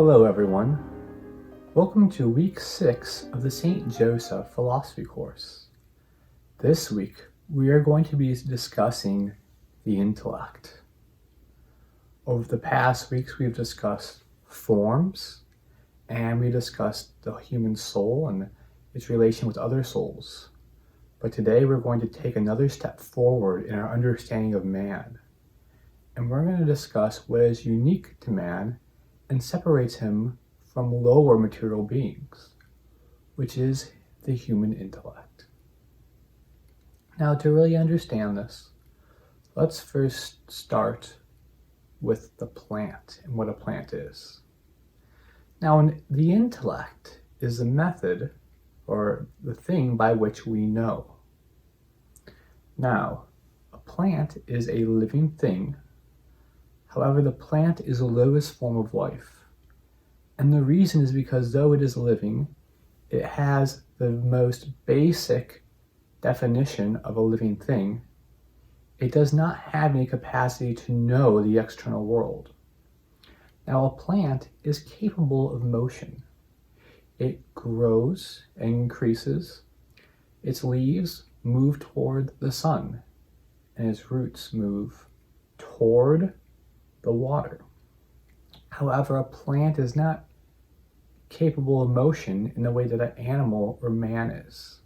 Hello everyone. Welcome to week 6 of the St. Joseph philosophy course. This week we are going to be discussing the intellect. Over the past weeks we've discussed forms and we discussed the human soul and its relation with other souls. But today we're going to take another step forward in our understanding of man. And we're going to discuss what is unique to man and separates him from lower material beings, which is the human intellect. Now, to really understand this, let's first start with the plant and what a plant is. Now, the intellect is the method or the thing by which we know. Now, a plant is a living thing. However, the plant is the lowest form of life. And the reason is because though it is living, it has the most basic definition of a living thing. It does not have any capacity to know the external world. Now, a plant is capable of motion. It grows and increases. Its leaves move toward the sun, and its roots move toward the water. However, a plant is not capable of motion in the way that an animal or man is.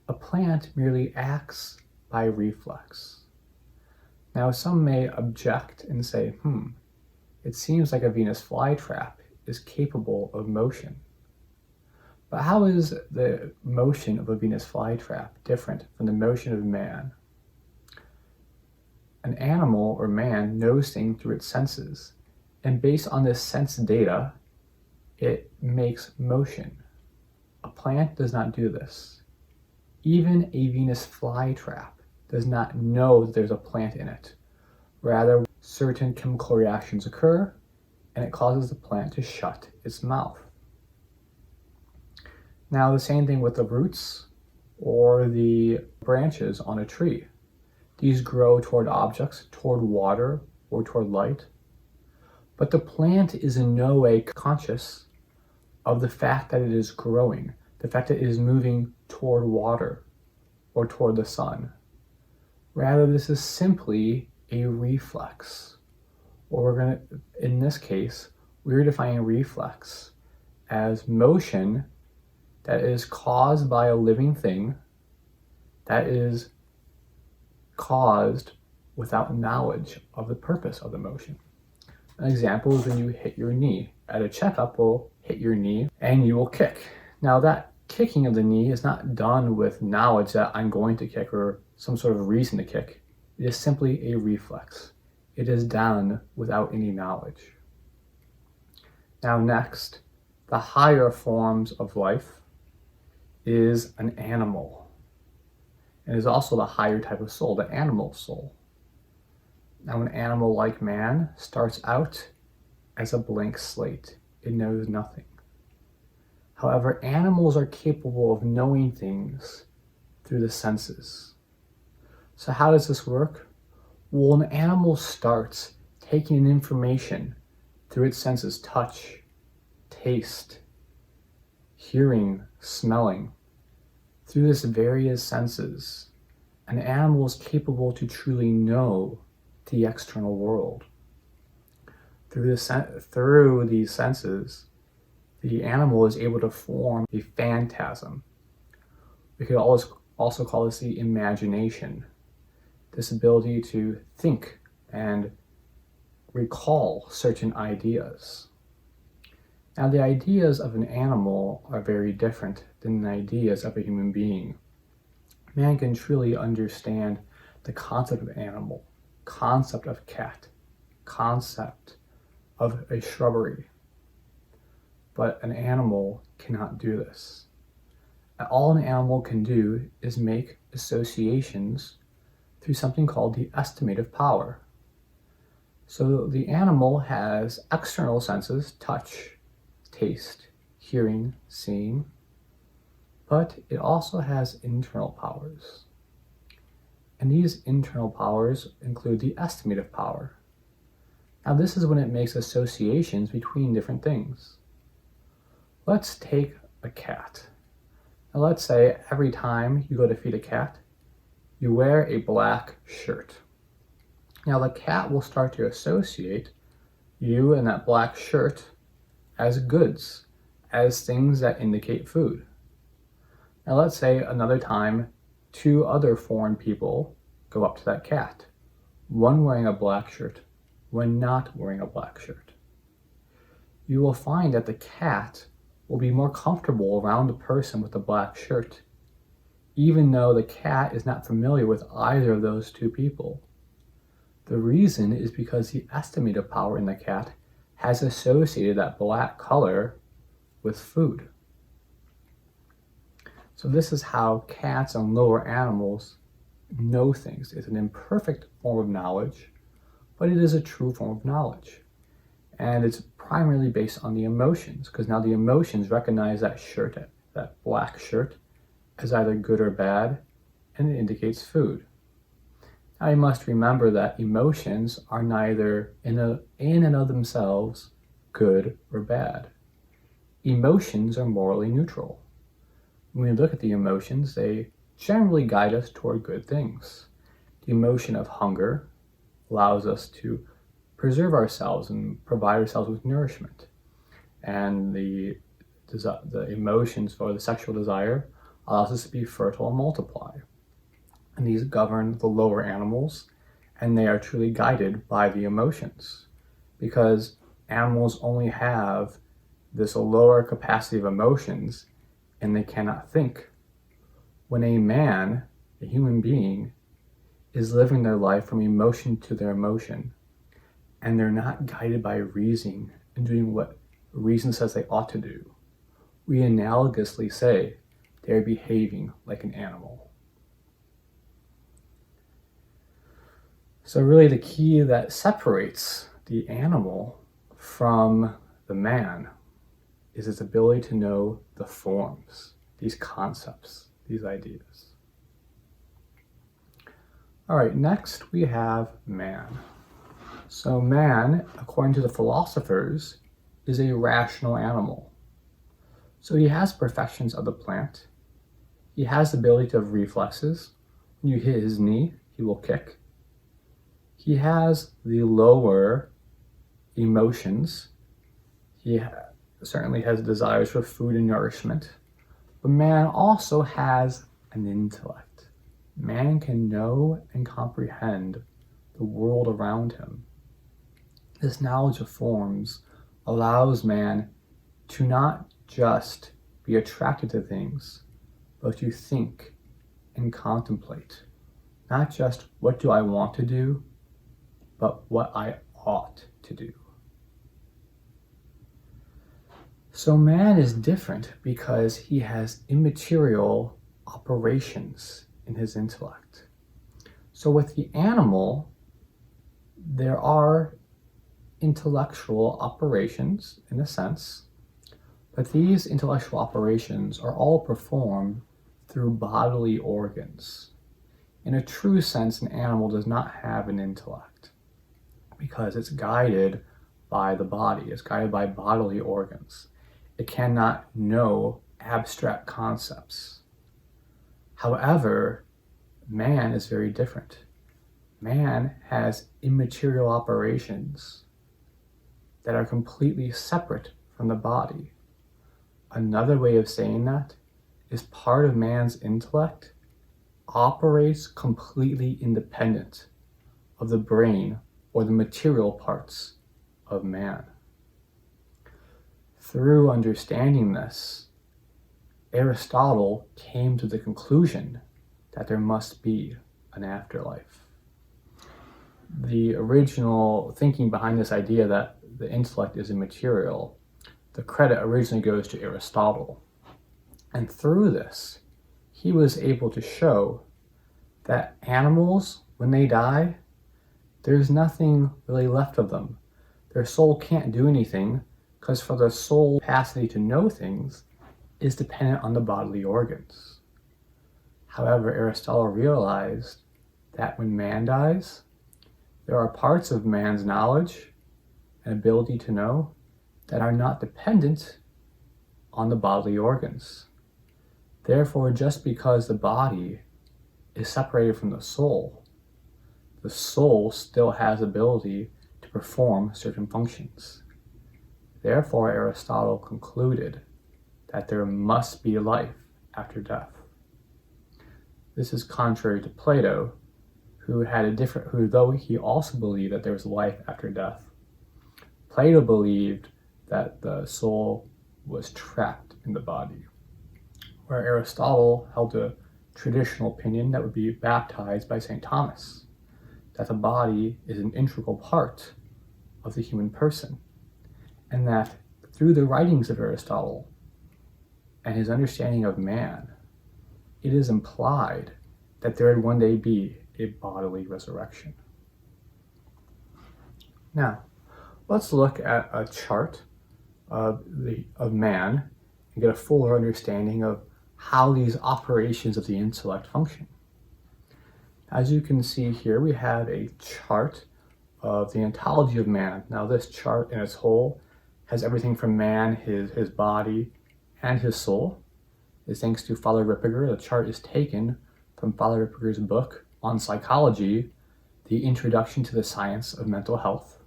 A plant merely acts by reflex. Now, some may object and say, it seems like a Venus flytrap is capable of motion. But how is the motion of a Venus flytrap different from the motion of man? An animal or man knows things through its senses, and based on this sense data, it makes motion. A plant does not do this. Even a Venus flytrap does not know that there's a plant in it. Rather, certain chemical reactions occur, and it causes the plant to shut its mouth. Now, the same thing with the roots or the branches on a tree. These grow toward objects, toward water, or toward light. But the plant is in no way conscious of the fact that it is growing, the fact that it is moving toward water or toward the sun. Rather, this is simply a reflex. Or in this case, we're defining reflex as motion that is caused by a living thing that is caused without knowledge of the purpose of the motion. An example is when you hit your knee. At a checkup, we'll hit your knee and you will kick. Now, that kicking of the knee is not done with knowledge that I'm going to kick or some sort of reason to kick. It is simply a reflex. It is done without any knowledge. Now, next, the higher forms of life is an animal. It is also the higher type of soul, the animal soul. Now, an animal like man starts out as a blank slate. It knows nothing. However, animals are capable of knowing things through the senses. So how does this work? Well, an animal starts taking in information through its senses: touch, taste, hearing, smelling. Through these various senses, an animal is capable to truly know the external world. Through these senses, the animal is able to form a phantasm. We could also call this the imagination, this ability to think and recall certain ideas. Now, the ideas of an animal are very different than the ideas of a human being. Man can truly understand the concept of animal, concept of cat, concept of a shrubbery. But an animal cannot do this. All an animal can do is make associations through something called the estimative power. So the animal has external senses: touch, taste, hearing, seeing, but it also has internal powers. And these internal powers include the estimative power. Now this is when it makes associations between different things. Let's take a cat. Now let's say every time you go to feed a cat, you wear a black shirt. Now the cat will start to associate you and that black shirt as goods, as things that indicate food. Now let's say another time, two other foreign people go up to that cat, one wearing a black shirt, one not wearing a black shirt. You will find that the cat will be more comfortable around the person with the black shirt, even though the cat is not familiar with either of those two people. The reason is because the estimative power in the cat has associated that black color with food. So this is how cats and lower animals know things. It's an imperfect form of knowledge, but it is a true form of knowledge. And it's primarily based on the emotions, because now the emotions recognize that shirt, that black shirt, as either good or bad, and it indicates food. Now you must remember that emotions are neither in and of themselves good or bad. Emotions are morally neutral. When we look at the emotions, they generally guide us toward good things. The emotion of hunger allows us to preserve ourselves and provide ourselves with nourishment. And the emotions for the sexual desire allows us to be fertile and multiply. And these govern the lower animals, and they are truly guided by the emotions, because animals only have this lower capacity of emotions and they cannot think. When a man, a human being, is living their life from emotion to their emotion, and they're not guided by reason and doing what reason says they ought to do, we analogously say they're behaving like an animal. So really the key that separates the animal from the man is its ability to know the forms, these concepts, these ideas. All right, next we have man. So man, according to the philosophers, is a rational animal. So he has perfections of the plant. He has the ability to have reflexes. When you hit his knee, he will kick. He has the lower emotions. He certainly has desires for food and nourishment. But man also has an intellect. Man can know and comprehend the world around him. This knowledge of forms allows man to not just be attracted to things, but to think and contemplate. Not just what do I want to do, but what I ought to do. So man is different because he has immaterial operations in his intellect. So with the animal, there are intellectual operations in a sense, but these intellectual operations are all performed through bodily organs. In a true sense, an animal does not have an intellect because it's guided by the body, it's guided by bodily organs. It cannot know abstract concepts. However, man is very different. Man has immaterial operations that are completely separate from the body. Another way of saying that is part of man's intellect operates completely independent of the brain or the material parts of man. Through understanding this, Aristotle came to the conclusion that there must be an afterlife. The original thinking behind this idea that the intellect is immaterial, the credit originally goes to Aristotle. And through this, he was able to show that animals, when they die, there's nothing really left of them. Their soul can't do anything because for the soul capacity to know things is dependent on the bodily organs. However, Aristotle realized that when man dies, there are parts of man's knowledge and ability to know that are not dependent on the bodily organs. Therefore, just because the body is separated from the soul still has ability to perform certain functions. Therefore, Aristotle concluded that there must be life after death. This is contrary to Plato, who though he also believed that there was life after death, Plato believed that the soul was trapped in the body, where Aristotle held a traditional opinion that would be baptized by St. Thomas, that the body is an integral part of the human person, and that through the writings of Aristotle and his understanding of man, it is implied that there would one day be a bodily resurrection. Now, let's look at a chart of man and get a fuller understanding of how these operations of the intellect function. As you can see here, we have a chart of the ontology of man. Now, this chart in its whole has everything from man, his body, and his soul. Is thanks to Father Ripperger. The chart is taken from Father Ripperger's book on psychology, The Introduction to the Science of Mental Health.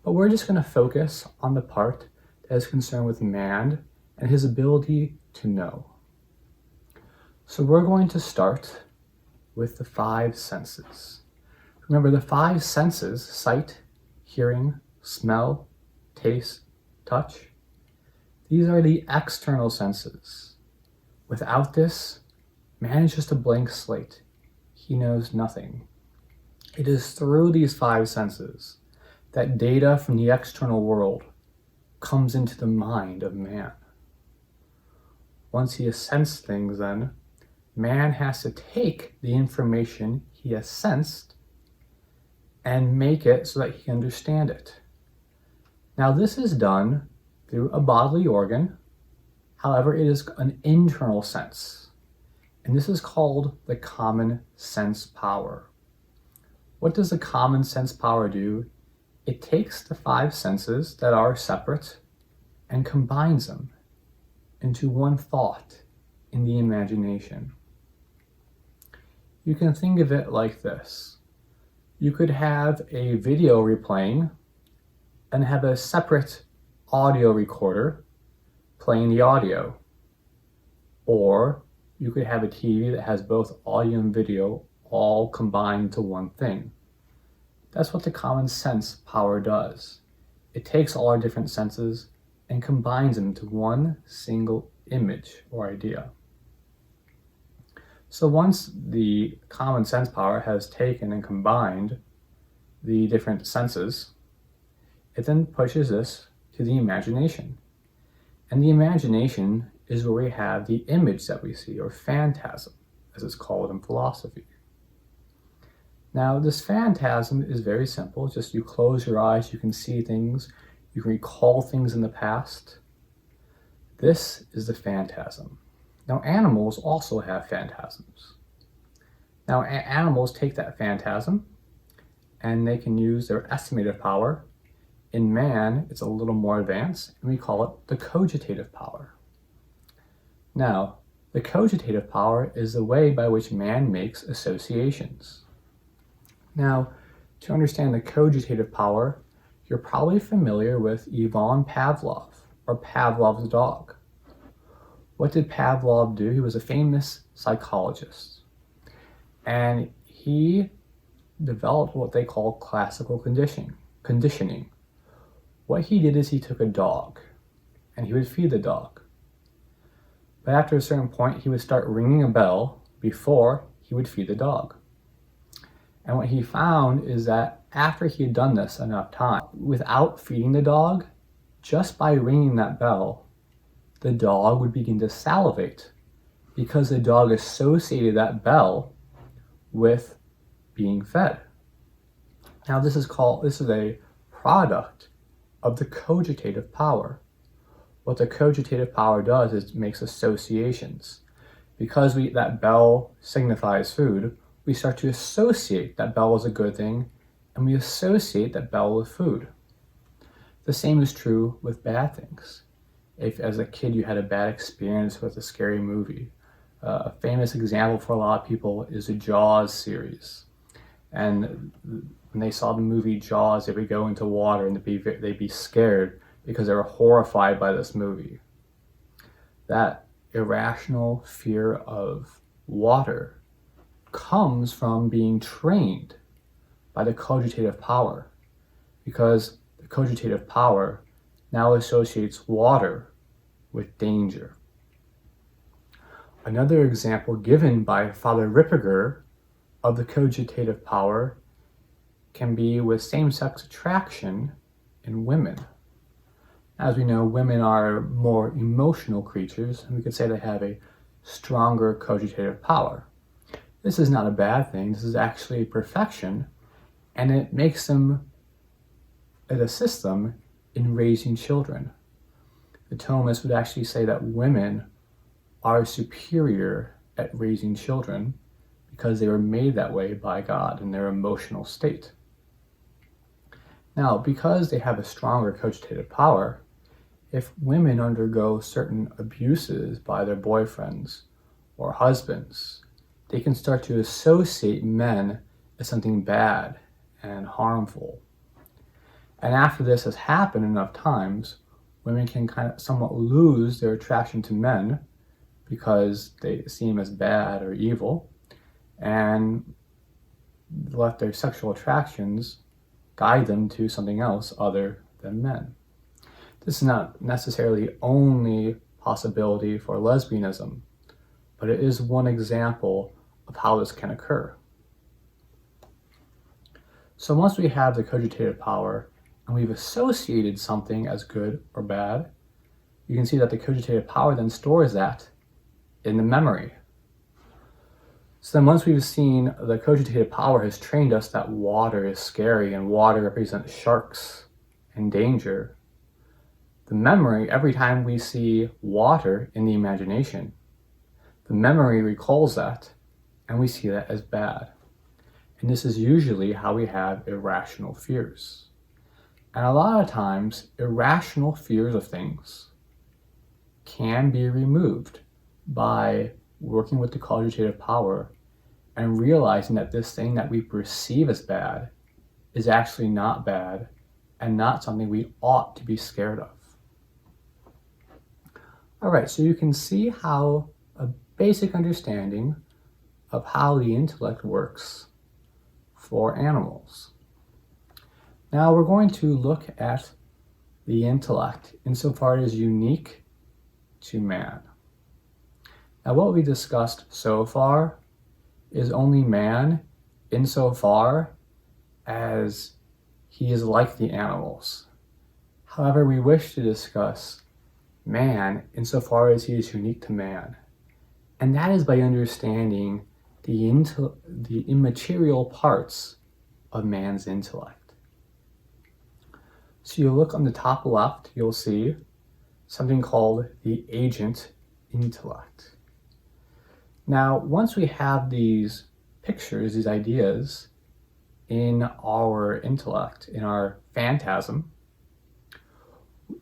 But we're just going to focus on the part that is concerned with man and his ability to know. So we're going to start with the five senses. Remember, the five senses, sight, hearing, smell, taste, touch, these are the external senses. Without this, man is just a blank slate. He knows nothing. It is through these five senses that data from the external world comes into the mind of man. Once he has sensed things, then, man has to take the information he has sensed and make it so that he can understand it. Now, this is done through a bodily organ. However, it is an internal sense, and this is called the common sense power. What does the common sense power do? It takes the five senses that are separate and combines them into one thought in the imagination. You can think of it like this. You could have a video replaying and have a separate audio recorder playing the audio. Or you could have a TV that has both audio and video all combined into one thing. That's what the common sense power does. It takes all our different senses and combines them into one single image or idea. So once the common sense power has taken and combined the different senses, it then pushes this to the imagination. And the imagination is where we have the image that we see, or phantasm, as it's called in philosophy. Now, this phantasm is very simple. Just you close your eyes, you can see things, you can recall things in the past. This is the phantasm. Now, animals also have phantasms. Now, animals take that phantasm and they can use their estimative power. In man, it's a little more advanced, and we call it the cogitative power. Now, the cogitative power is the way by which man makes associations. Now, to understand the cogitative power, you're probably familiar with Ivan Pavlov, or Pavlov's dog. What did Pavlov do? He was a famous psychologist, and he developed what they call classical conditioning. What he did is he took a dog, and he would feed the dog. But after a certain point, he would start ringing a bell before he would feed the dog. And what he found is that after he had done this enough time, without feeding the dog, just by ringing that bell, the dog would begin to salivate because the dog associated that bell with being fed. Now, this is a product of the cogitative power. What the cogitative power does is makes associations. Because that bell signifies food, we start to associate that bell as a good thing, and we associate that bell with food. The same is true with bad things. If as a kid you had a bad experience with a scary movie, a famous example for a lot of people is the Jaws series. And when they saw the movie Jaws, they would go into water and they'd be scared because they were horrified by this movie. That irrational fear of water comes from being trained by the cogitative power, because the cogitative power now associates water with danger. Another example given by Father Ripperger of the cogitative power can be with same-sex attraction in women. As we know, women are more emotional creatures, and we could say they have a stronger cogitative power. This is not a bad thing. This is actually a perfection, and it assists them in raising children. The Thomists would actually say that women are superior at raising children because they were made that way by God in their emotional state. Now, because they have a stronger cogitative power, if women undergo certain abuses by their boyfriends or husbands, they can start to associate men as something bad and harmful. And after this has happened enough times, women can kind of somewhat lose their attraction to men because they seem as bad or evil, and let their sexual attractions guide them to something else other than men. This is not necessarily the only possibility for lesbianism, but it is one example of how this can occur. So once we have the cogitative power and we've associated something as good or bad, you can see that the cogitative power then stores that in the memory. So then once we've seen the cogitative power has trained us that water is scary and water represents sharks and danger, the memory, every time we see water in the imagination, the memory recalls that and we see that as bad. And this is usually how we have irrational fears. And a lot of times, irrational fears of things can be removed by working with the cogitative power and realizing that this thing that we perceive as bad is actually not bad and not something we ought to be scared of. All right, so you can see how a basic understanding of how the intellect works for animals. Now we're going to look at the intellect insofar as unique to man. Now what we discussed so far is only man insofar as he is like the animals. However, we wish to discuss man insofar as he is unique to man. And that is by understanding the immaterial parts of man's intellect. So you look on the top left, you'll see something called the agent intellect. Now, once we have these pictures, these ideas in our intellect, in our phantasm,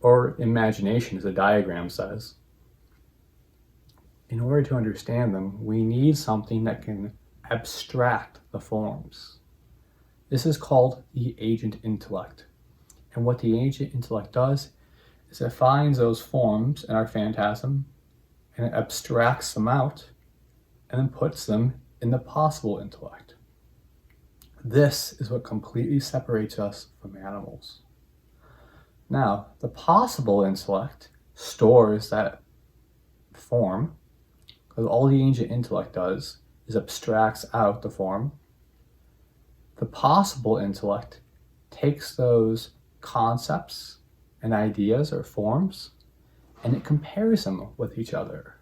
or imagination as the diagram says, in order to understand them, we need something that can abstract the forms. This is called the agent intellect. And what the agent intellect does is it finds those forms in our phantasm and it abstracts them out and then puts them in the possible intellect. This is what completely separates us from animals. Now, the possible intellect stores that form, because all the agent intellect does is abstracts out the form. The possible intellect takes those concepts and ideas or forms and it compares them with each other.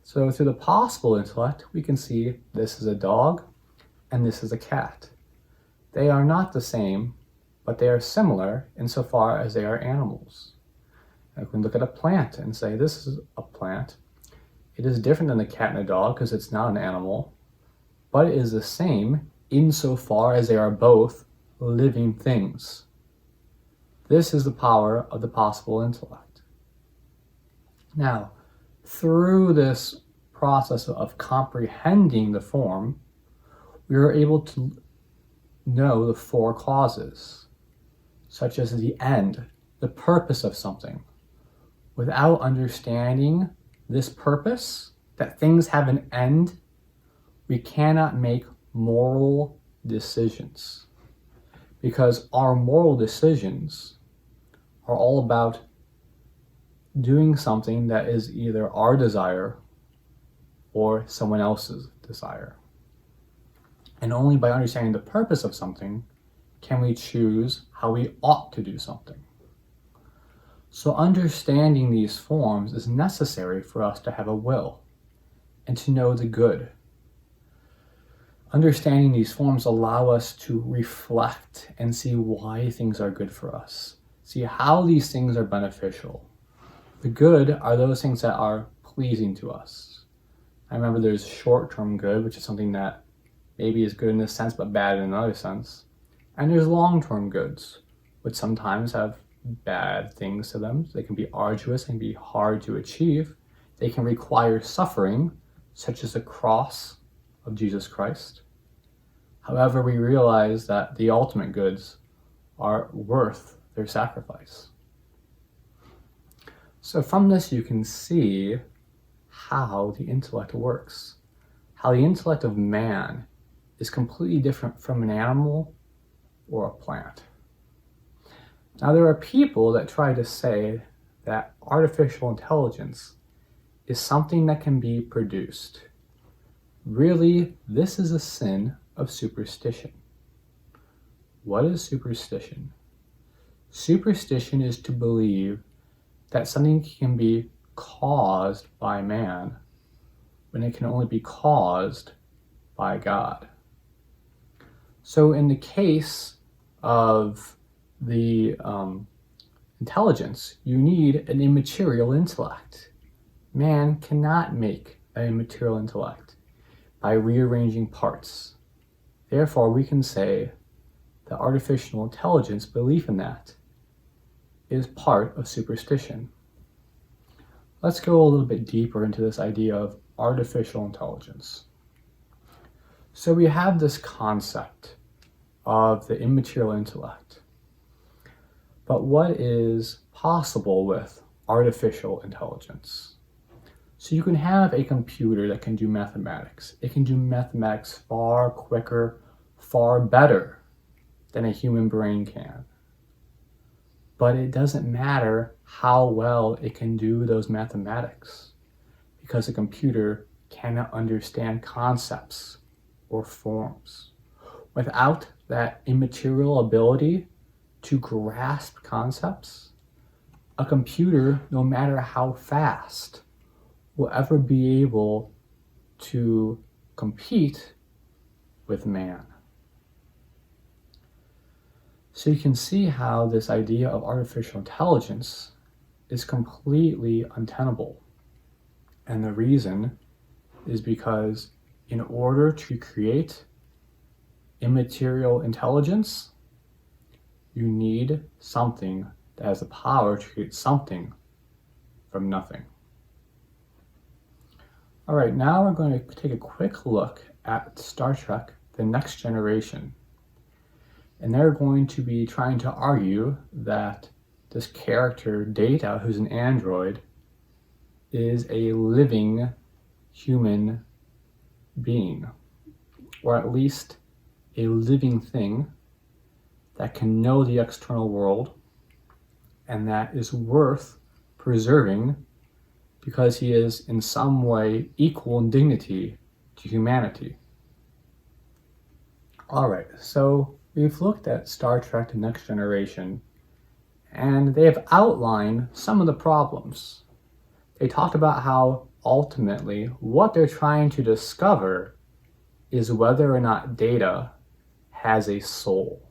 So through the possible intellect, we can see this is a dog and this is a cat. They are not the same, but they are similar insofar as they are animals. And we can look at a plant and say this is a plant. It is different than the cat and the dog because it's not an animal, but it is the same insofar as they are both living things. This is the power of the possible intellect. Now, through this process of comprehending the form, we are able to know the four causes, such as the end, the purpose of something. Without understanding this purpose, that things have an end, we cannot make moral decisions. Because our moral decisions are all about doing something that is either our desire or someone else's desire. And only by understanding the purpose of something can we choose how we ought to do something. So understanding these forms is necessary for us to have a will and to know the good. Understanding these forms allow us to reflect and see why things are good for us. See how these things are beneficial. The good are those things that are pleasing to us. I remember there's short-term good, which is something that maybe is good in this sense but bad in another sense. And there's long-term goods, which sometimes have bad things to them. They can be arduous and be hard to achieve. They can require suffering, such as the cross of Jesus Christ. However, we realize that the ultimate goods are worth their sacrifice. So from this you can see how the intellect works, how the intellect of man is completely different from an animal or a plant. Now there are people that try to say that artificial intelligence is something that can be produced. Really, this is a sin of superstition. What is superstition? Superstition is to believe that something can be caused by man when it can only be caused by God. So in the case of the intelligence, you need an immaterial intellect. Man cannot make an immaterial intellect by rearranging parts. Therefore, we can say that artificial intelligence, belief in that, is part of superstition. Let's go a little bit deeper into this idea of artificial intelligence. So we have this concept of the immaterial intellect. But what is possible with artificial intelligence? So you can have a computer that can do mathematics. It can do mathematics far quicker, far better than a human brain can. But it doesn't matter how well it can do those mathematics, because a computer cannot understand concepts or forms. Without that immaterial ability to grasp concepts, a computer, no matter how fast, will ever be able to compete with man. So you can see how this idea of artificial intelligence is completely untenable. And the reason is because in order to create immaterial intelligence, you need something that has the power to create something from nothing. All right, now we're going to take a quick look at Star Trek, The Next Generation. And they're going to be trying to argue that this character, Data, who's an android, is a living human being, or at least a living thing that can know the external world and that is worth preserving because he is in some way equal in dignity to humanity. All right, so we've looked at Star Trek The Next Generation, and they have outlined some of the problems. They talked about how ultimately what they're trying to discover is whether or not Data has a soul.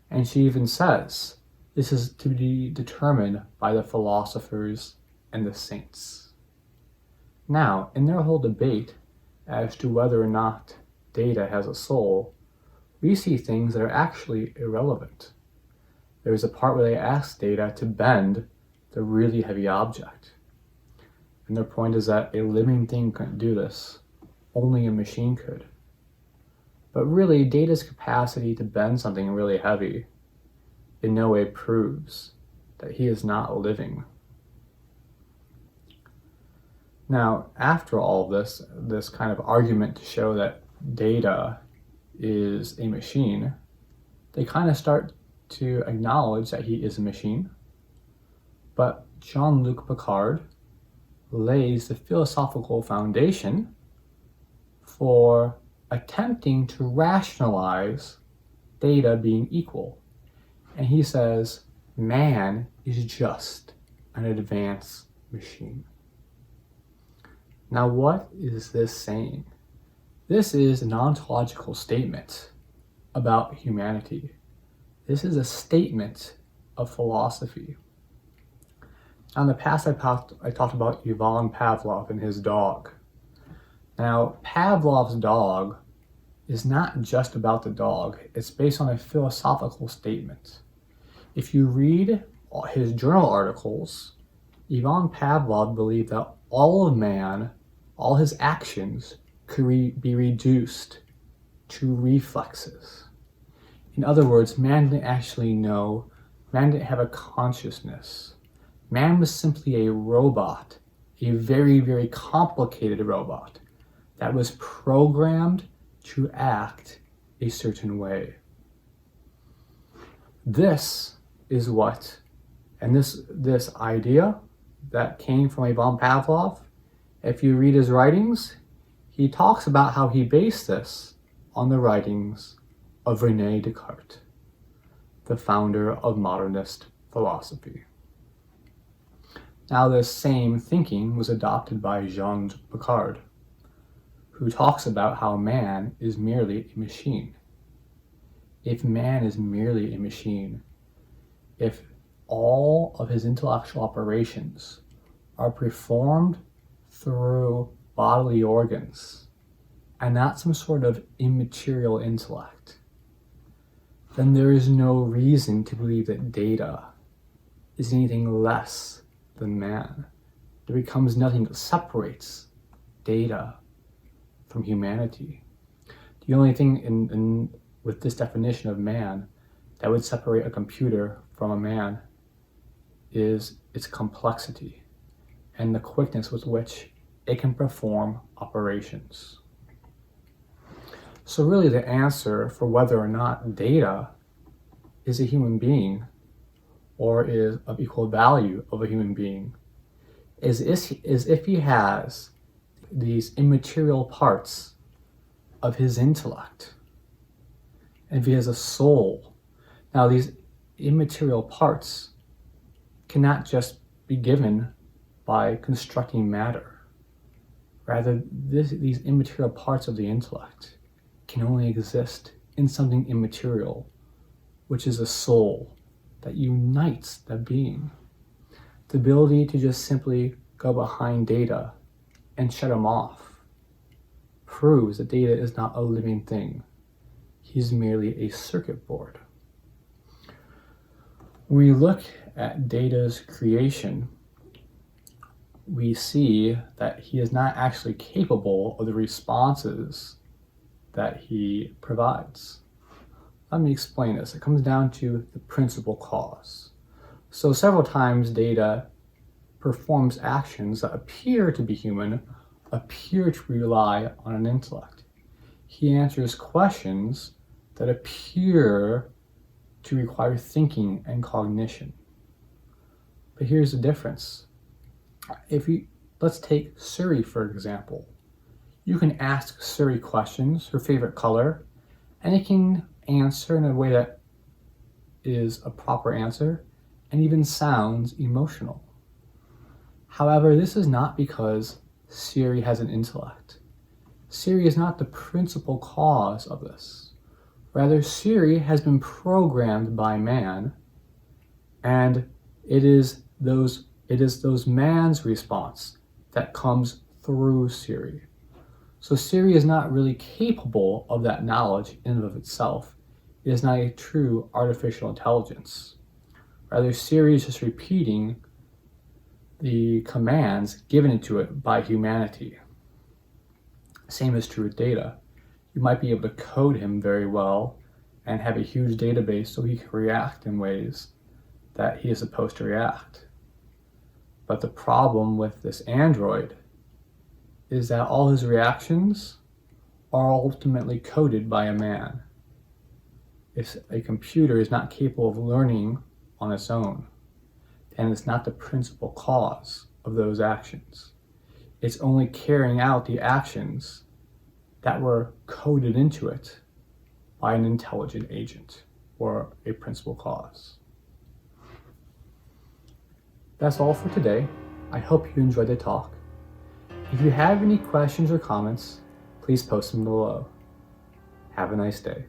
And she even says this is to be determined by the philosophers and the saints. Now, in their whole debate as to whether or not Data has a soul, we see things that are actually irrelevant. there's a part where they ask Data to bend the really heavy object. And their point is that a living thing couldn't do this. Only a machine could. But really, Data's capacity to bend something really heavy in no way proves that he is not living. Now, after all this kind of argument to show that Data is a machine, they kind of start to acknowledge that he is a machine. But Jean-Luc Picard lays the philosophical foundation for attempting to rationalize Data being equal. And he says, man is just an advanced machine. Now, what is this saying? This is an ontological statement about humanity. This is a statement of philosophy. Now, in the past, I talked about Ivan Pavlov and his dog. Now, Pavlov's dog is not just about the dog. It's based on a philosophical statement. If you read his journal articles, Ivan Pavlov believed that all of man, all his actions, could be reduced to reflexes. In other words, man didn't actually know, man didn't have a consciousness. Man was simply a robot, a very, very complicated robot that was programmed to act a certain way. This is what, and this idea that came from Ivan Pavlov, if you read his writings, he talks about how he based this on the writings of René Descartes, the founder of modernist philosophy. Now, this same thinking was adopted by Jean Picard, who talks about how man is merely a machine. If man is merely a machine, if all of his intellectual operations are performed through bodily organs and not some sort of immaterial intellect, then there is no reason to believe that Data is anything less than man. There becomes nothing that separates Data from humanity. The only thing with this definition of man that would separate a computer from a man is its complexity and the quickness with which it can perform operations. So really the answer for whether or not Data is a human being or is of equal value of a human being is if he has these immaterial parts of his intellect, and if he has a soul. Now, these immaterial parts cannot just be given by constructing matter. Rather, these immaterial parts of the intellect can only exist in something immaterial, which is a soul that unites the being. The ability to just simply go behind Data and shut him off proves that Data is not a living thing. He's merely a circuit board. When we look at Data's creation, we see that he is not actually capable of the responses that he provides. Let me explain this. It comes down to the principal cause. So several times Data performs actions that appear to be human, appear to rely on an intellect. He answers questions that appear to require thinking and cognition. But here's the difference. Let's take Siri, for example. You can ask Siri questions, her favorite color, and it can answer in a way that is a proper answer and even sounds emotional. However, this is not because Siri has an intellect. Siri is not the principal cause of this. Rather, Siri has been programmed by man, and it is those man's response that comes through Siri. So Siri is not really capable of that knowledge in and of itself. It is not a true artificial intelligence. Rather, Siri is just repeating the commands given to it by humanity. Same is true with data. You might be able to code him very well and have a huge database so he can react in ways that he is supposed to react. But the problem with this android is that all his reactions are ultimately coded by a man. If a computer is not capable of learning on its own, then it's not the principal cause of those actions. It's only carrying out the actions that were coded into it by an intelligent agent or a principal cause. That's all for today. I hope you enjoyed the talk. If you have any questions or comments, please post them below. Have a nice day.